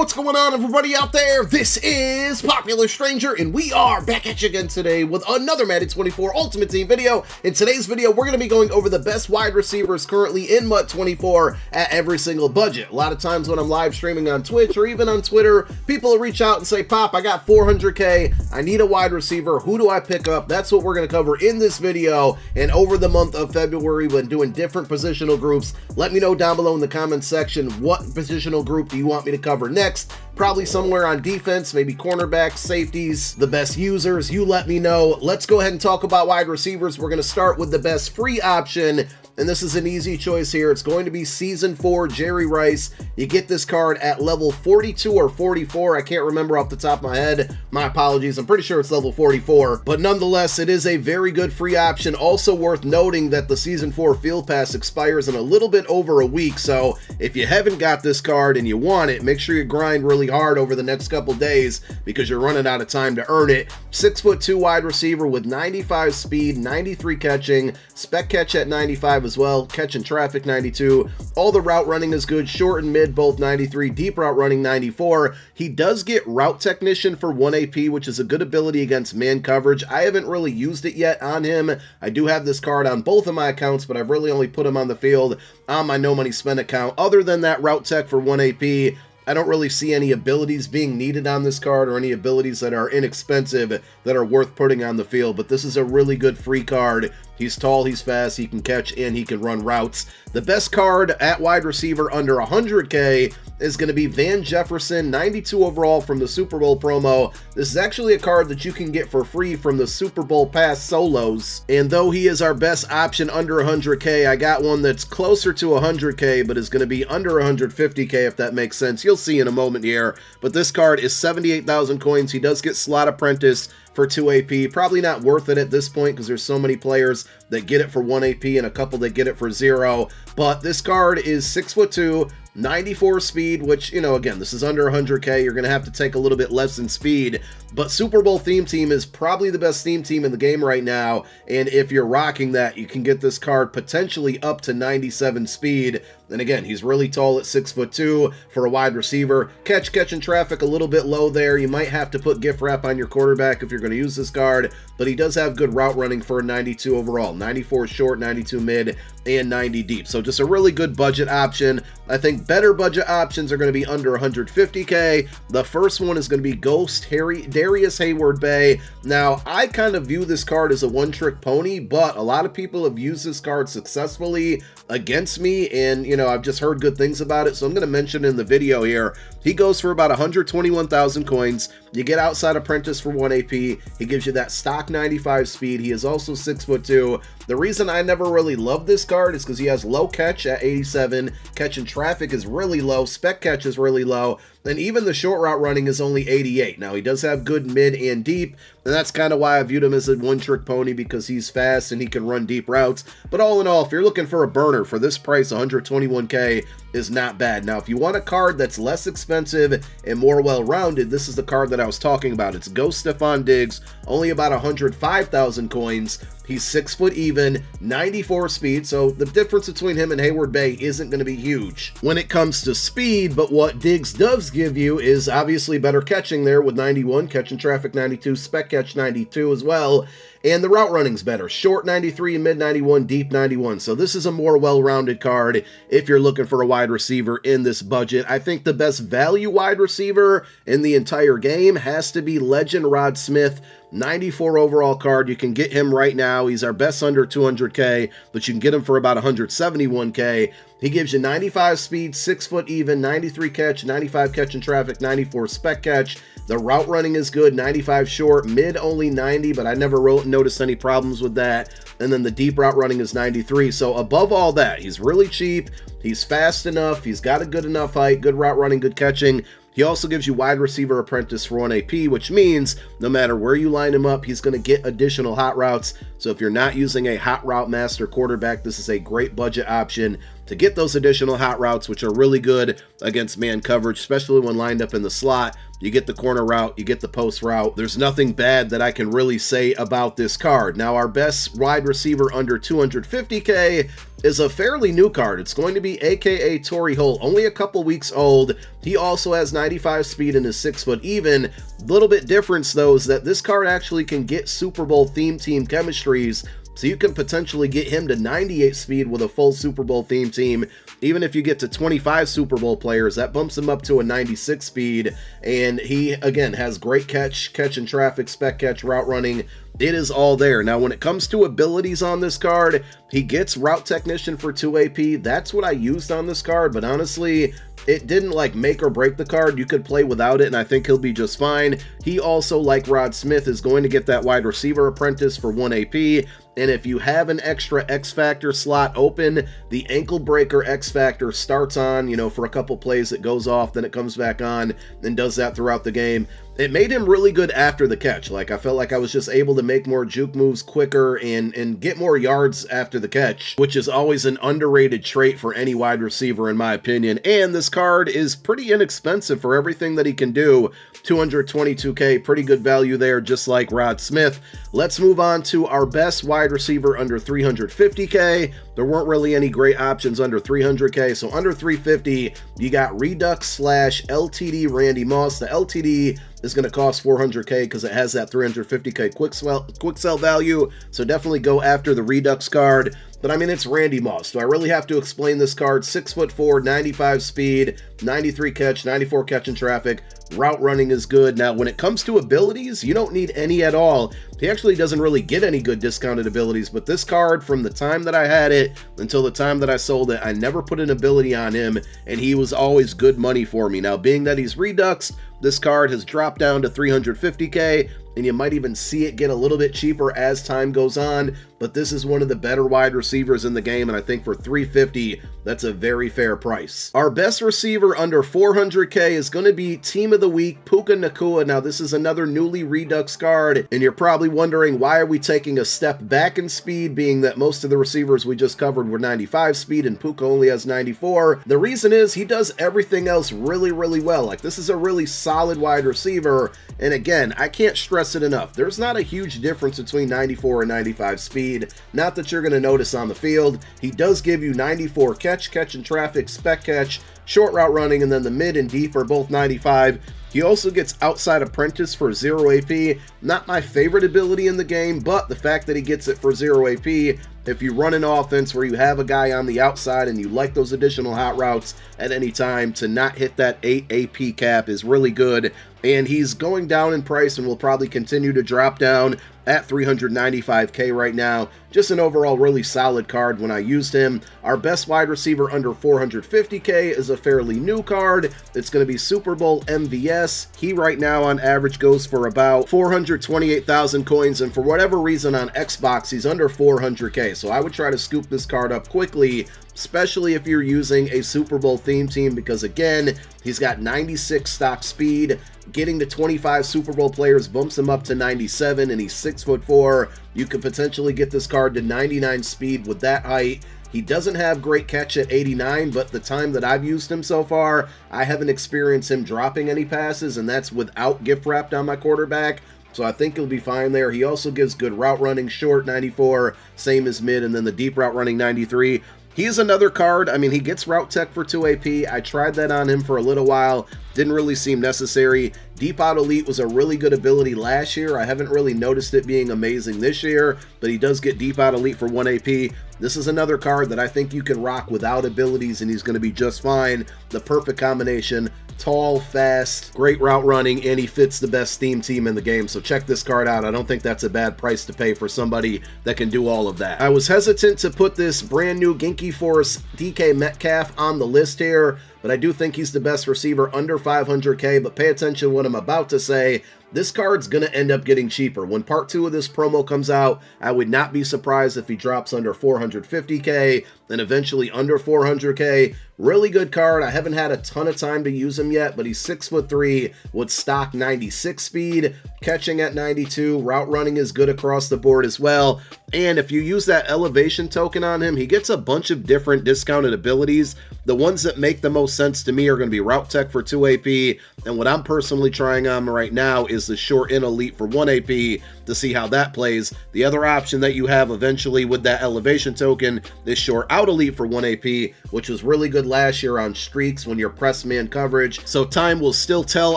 What's going on, everybody out there? This is Popular Stranger, and we are back at you again today with another Madden 24 Ultimate Team video. In today's video, we're going to be going over the best wide receivers currently in MUT 24 at every single budget. A lot of times when I'm live streaming on Twitch or even on Twitter, people will reach out and say, Pop, I got 400K, I need a wide receiver, who do I pick up? That's what we're going to cover in this video. And over the month of February, when doing different positional groups, let me know down below in the comments section, what positional group do you want me to cover next? Probably somewhere on defense, maybe cornerbacks, safeties, the best users. You let me know. Let's go ahead and talk about wide receivers. We're going to start with the best free option, and this is an easy choice here. It's going to be Season 4 Jerry Rice. You get this card at level 42 or 44. I can't remember off the top of my head. My apologies. I'm pretty sure it's level 44, but nonetheless, it is a very good free option. Also worth noting that the Season 4 Field Pass expires in a little bit over a week, so if you haven't got this card and you want it, make sure you grind really hard over the next couple days because you're running out of time to earn it. 6'2" wide receiver with 95 speed, 93 catching, spec catch at 95 as well, catching traffic 92. All the route running is good, short and mid both 93, deep route running 94. He does get route technician for 1 AP, which is a good ability against man coverage. I haven't really used it yet on him. I do have this card on both of my accounts, but I've really only put him on the field on my no money spent account. Other than that route tech for 1 AP, I don't really see any abilities being needed on this card or any abilities that are inexpensive that are worth putting on the field, but this is a really good free card. He's tall, he's fast, he can catch, and he can run routes. The best card at wide receiver under 100K is going to be Van Jefferson, 92 overall from the Super Bowl promo. This is actually a card that you can get for free from the Super Bowl Pass solos. And though he is our best option under 100K, I got one that's closer to 100K, but is going to be under 150K, if that makes sense. You'll see in a moment here. But this card is 78,000 coins. He does get slot apprentice for 2 AP. Probably not worth it at this point because there's so many players that get it for 1 AP and a couple that get it for 0. But this card is 6'2", 94 speed, which, you know, again, this is under 100K. You're going to have to take a little bit less in speed, but Super Bowl theme team is probably the best theme team in the game right now, and if you're rocking that, you can get this card potentially up to 97 speed. And again, he's really tall at 6'2" for a wide receiver. Catching traffic a little bit low there. You might have to put gift wrap on your quarterback if you're going to use this card, but he does have good route running for a 92 overall, 94 short, 92 mid, and 90 deep. So just a really good budget option. I think better budget options are going to be under 150K. The first one is going to be Ghost Darius Hayward-Bay. Now, I kind of view this card as a one-trick pony, but a lot of people have used this card successfully against me, and, you know, I've just heard good things about it, so I'm going to mention in the video here. He goes for about 121,000 coins. You get outside apprentice for 1 AP. He gives you that stock 95 speed. He is also 6'2". The reason I never really love this card is because he has low catch at 87. Catching traffic is really low. Spec catch is really low. And even the short route running is only 88. Now, he does have good mid and deep, and that's kind of why I viewed him as a one-trick pony, because he's fast and he can run deep routes. But all in all, if you're looking for a burner for this price, 121K is not bad. Now, if you want a card that's less expensive and more well-rounded, this is the card that I was talking about. It's Ghost Stephon Diggs, only about 105,000 coins. He's 6 foot even, 94 speed, so the difference between him and Hayward-Bay isn't going to be huge when it comes to speed, but what Diggs does give you is obviously better catching there with 91, catching traffic 92, spec catch 92 as well, and the route running's better. Short 93, mid 91, deep 91. So this is a more well-rounded card if you're looking for a wide receiver in this budget. I think the best value wide receiver in the entire game has to be Legend Rod Smith. 94 overall card. You can get him right now. He's our best under 200K, but you can get him for about 171K. He gives you 95 speed, 6 foot even, 93 catch, 95 catching traffic, 94 spec catch. The route running is good, 95 short, mid only 90, but I never noticed any problems with that. And then the deep route running is 93. So above all that, he's really cheap. He's fast enough. He's got a good enough height, good route running, good catching. He also gives you wide receiver apprentice for 1 AP, which means no matter where you line him up, he's going to get additional hot routes. So if you're not using a hot route master quarterback, this is a great budget option to get those additional hot routes, which are really good against man coverage, especially when lined up in the slot. You get the corner route, you get the post route. There's nothing bad that I can really say about this card. Now, our best wide receiver under 250K is a fairly new card. It's going to be AKA Torrey Holt, only a couple weeks old. He also has 95 speed and is 6 foot even. Little bit difference though is that this card actually can get Super Bowl theme team chemistries, so you can potentially get him to 98 speed with a full Super Bowl theme team. Even if you get to 25 Super Bowl players, that bumps him up to a 96 speed. And he, again, has great catch and traffic, spec catch, route running. It is all there. Now, when it comes to abilities on this card, he gets Route Technician for 2 AP. That's what I used on this card, but honestly, it didn't like make or break the card. You could play without it, and I think he'll be just fine. He also, like Rod Smith, is going to get that wide receiver apprentice for 1 AP. And if you have an extra X Factor slot open, the Ankle Breaker X Factor starts on, you know, for a couple plays, it goes off, then it comes back on, and does that throughout the game. It made him really good after the catch. Like, I felt like I was just able to make more juke moves quicker and get more yards after the catch, which is always an underrated trait for any wide receiver, in my opinion. And this card is pretty inexpensive for everything that he can do. 222K, pretty good value there, just like Rod Smith. Let's move on to our best wide receiver under 350K. There weren't really any great options under 300K, so under 350, you got Redux / LTD Randy Moss. The LTD is going to cost 400K because it has that 350K quick sell value, so definitely go after the Redux card. But I mean, it's Randy Moss. Do I really have to explain this card? 6'4", 95 speed, 93 catch, 94 catch in traffic. Route running is good. Now, when it comes to abilities, you don't need any at all. He actually doesn't really get any good discounted abilities, but this card, from the time that I had it until the time that I sold it, I never put an ability on him, and he was always good money for me. Now, being that he's Redux, this card has dropped down to 350K, and you might even see it get a little bit cheaper as time goes on, but this is one of the better wide receivers in the game, and I think for 350, that's a very fair price. Our best receiver under 400K is going to be Team of the Week, Puka Nacua. Now, this is another newly Redux card, and you're probably wondering, why are we taking a step back in speed, being that most of the receivers we just covered were 95 speed, and Puka only has 94? The reason is he does everything else really, really well. Like, this is a really solid wide receiver, and again, I can't stress it enough. There's not a huge difference between 94 and 95 speed. Not that you're going to notice on the field. He does give you 94 catch and traffic, spec catch, short route running, and then the mid and deep are both 95. He also gets outside apprentice for 0 AP. Not my favorite ability in the game, but the fact that he gets it for 0 AP, if you run an offense where you have a guy on the outside and you like those additional hot routes at any time, to not hit that 8 AP cap is really good. And he's going down in price and will probably continue to drop down at 395K right now. Just an overall really solid card when I used him. Our best wide receiver under 450K is a fairly new card. It's going to be Super Bowl MVS. He right now on average goes for about 428,000 coins, and for whatever reason on Xbox he's under 400K. So I would try to scoop this card up quickly, especially if you're using a Super Bowl theme team, because again, he's got 96 stock speed. Getting to 25 Super Bowl players bumps him up to 97, and he's 6'4". You could potentially get this card to 99 speed with that height. He doesn't have great catch at 89, but the time that I've used him so far, I haven't experienced him dropping any passes, and that's without gift wrapped on my quarterback. So I think he'll be fine there. He also gives good route running, short 94, same as mid, and then the deep route running 93. He is another card. I mean, he gets Route Tech for 2 AP. I tried that on him for a little while. Didn't really seem necessary. Deep Out Elite was a really good ability last year. I haven't really noticed it being amazing this year, but he does get Deep Out Elite for 1 AP. This is another card that I think you can rock without abilities, and he's going to be just fine. The perfect combination. Tall, fast, great route running, and he fits the best theme team in the game. So check this card out. I don't think that's a bad price to pay for somebody that can do all of that. I was hesitant to put this brand new Genki Force DK Metcalf on the list here, but I do think he's the best receiver under 500K. But pay attention to what I'm about to say. This card's going to end up getting cheaper. When part 2 of this promo comes out, I would not be surprised if he drops under 450K and eventually under 400K. Really good card. I haven't had a ton of time to use him yet, but he's 6'3" with stock 96 speed, catching at 92, route running is good across the board as well. And if you use that elevation token on him, he gets a bunch of different discounted abilities. The ones that make the most sense to me are going to be Route Tech for 2 AP, and what I'm personally trying on right now is the Short In Elite for 1 AP to see how that plays. The other option that you have eventually with that elevation token is Short Out Elite for 1 AP, which was really good last year on streaks when you're press man coverage. So time will still tell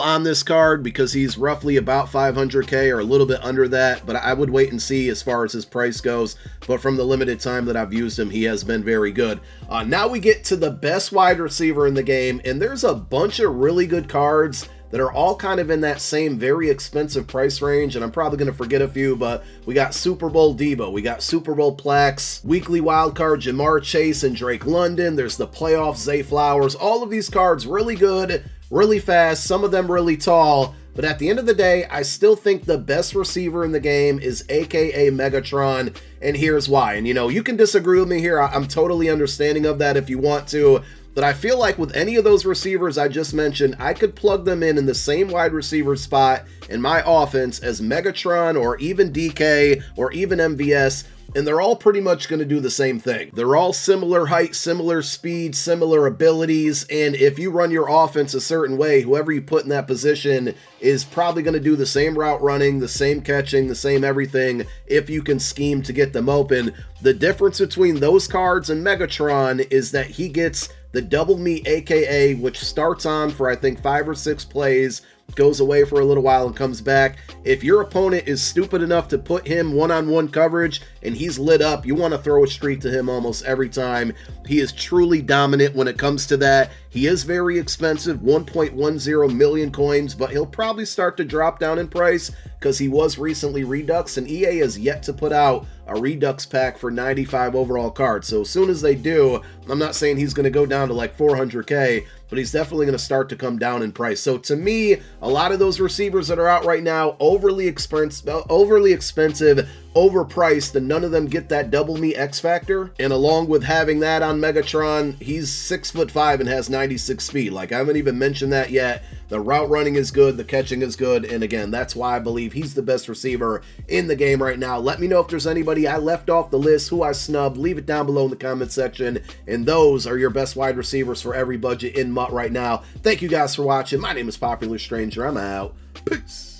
on this card because he's roughly about 500k or a little bit under that, but I would wait and see as far as his price goes. But from the limited time that I've used him, he has been very good. Now we get to the best wide receiver in the game, and there's a bunch of really good cards that are all kind of in that same very expensive price range, and I'm probably going to forget a few, but we got Super Bowl Debo, we got Super Bowl Plex, weekly wildcard Jamar Chase and Drake London, there's the playoff Zay Flowers. All of these cards really good, really fast, some of them really tall, but at the end of the day, I still think the best receiver in the game is AKA Megatron, and here's why. And you know, you can disagree with me here, I'm totally understanding of that if you want to, but I feel like with any of those receivers I just mentioned, I could plug them in the same wide receiver spot in my offense as Megatron or even DK or even MVS, and they're all pretty much going to do the same thing. They're all similar height, similar speed, similar abilities, and if you run your offense a certain way, whoever you put in that position is probably going to do the same route running, the same catching, the same everything if you can scheme to get them open. The difference between those cards and Megatron is that he gets the Double Meat AKA, which starts on for I think 5 or 6 plays, goes away for a little while and comes back. If your opponent is stupid enough to put him one-on-one coverage and he's lit up, you want to throw a streak to him almost every time. He is truly dominant when it comes to that. He is very expensive, 1.10 million coins, but he'll probably start to drop down in price because he was recently Redux, and EA has yet to put out a Redux pack for 95 overall cards. So as soon as they do, I'm not saying he's going to go down to like 400k, but he's definitely going to start to come down in price. So to me, a lot of those receivers that are out right now, overly expensive, overpriced, and none of them get that Double Me X factor. And along with having that on Megatron, he's 6'5" and has 96 speed. Like, I haven't even mentioned that yet. The route running is good, the catching is good, and again, that's why I believe he's the best receiver in the game right now. Let me know if there's anybody I left off the list, who I snubbed. Leave it down below in the comment section, and those are your best wide receivers for every budget in MUT right now. Thank you guys for watching. My name is Popular Stranger. I'm out. Peace.